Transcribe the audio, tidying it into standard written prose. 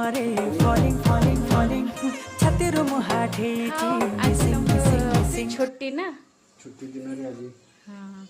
करे falling falling falling छातीରୁ ମୁଁ ହାଠେଇଛି आज मिसिंग तो मिसिंग मिसिंग छुट्टी ना छुट्टी दिन रे आज हाँ